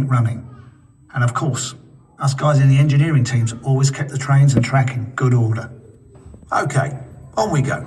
running. And of course, us guys in the engineering teams always kept the trains and track in good order. Okay, on we go.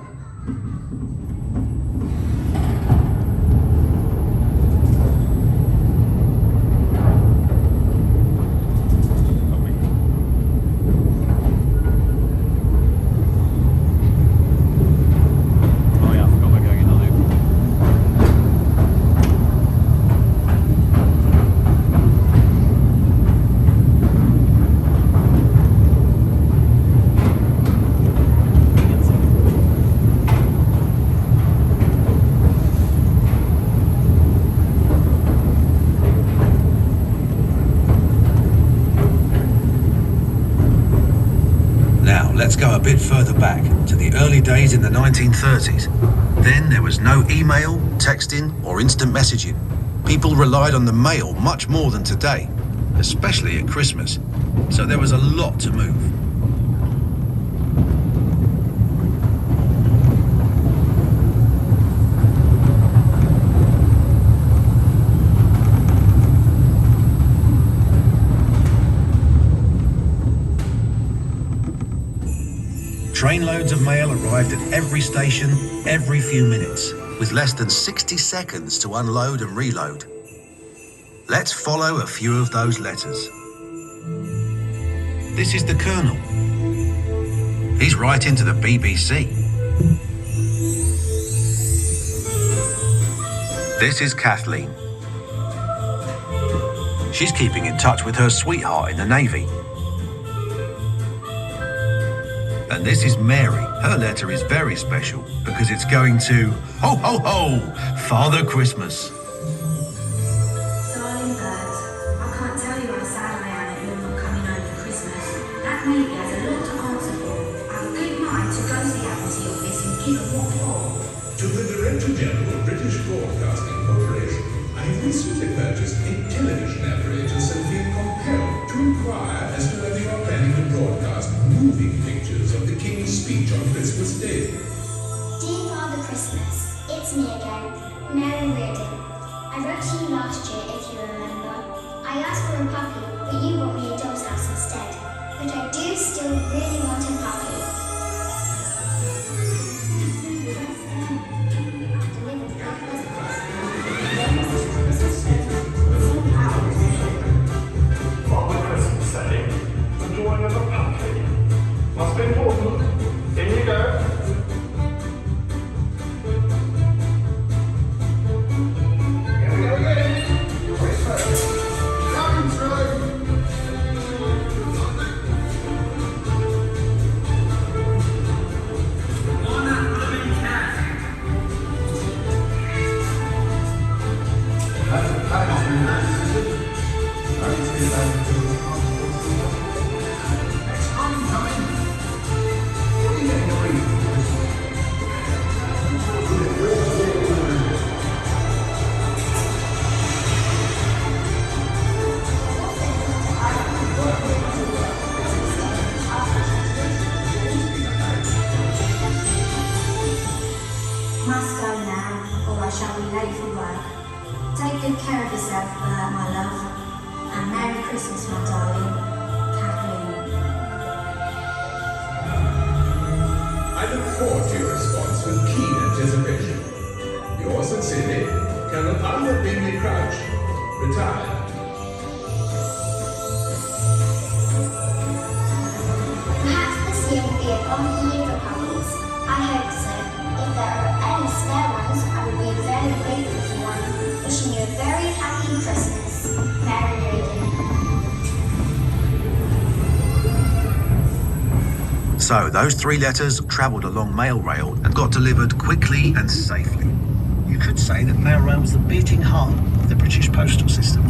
Let's go a bit further back to the early days in the 1930s. Then there was no email, texting, or instant messaging. People relied on the mail much more than today, especially at Christmas. So there was a lot to move. Trainloads of mail arrived at every station, every few minutes, with less than 60 seconds to unload and reload. Let's follow a few of those letters. This is the Colonel. He's writing to the BBC. This is Kathleen. She's keeping in touch with her sweetheart in the Navy. And this is Mary. Her letter is very special because it's going to, ho, ho, ho, Father Christmas. Darling bird, I can't tell you how sad I am that you're not coming home for Christmas. That Navy has a lot to answer for. I've a good mind to go to the Admiralty office and give them what for. To the Director General of British Broadcasting Corporation, I have recently purchased a television apparatus and feel compelled to inquire as to whether you are planning to broadcast moving pictures of the King's speech on Christmas Day. Dear Father Christmas, it's me again, Mary Reardon. I wrote to you last year, if you remember. I asked for a puppy, but you brought me a doll's house instead. But I do still really want a puppy. Father Christmas Day, the drawing of a puppy. Must be important. In you go. Here we go again. Christmas. Coming through. On that blooming cat. Must go now, or I shall be late for work. Take good care of yourself, my love. And Merry Christmas, my darling, Kathleen. I look forward to your response with keen anticipation. Yours sincerely, Colonel Arthur Bingley Crouch, retired. Perhaps this year will be a long year for puppies. I hope so. If there are any spare ones, I would be very grateful for one. Wishing you a very happy Christmas. Mary Reardon. So those 3 letters travelled along mail rail and got delivered quickly and safely. You could say that mail rail was the beating heart of the British postal system.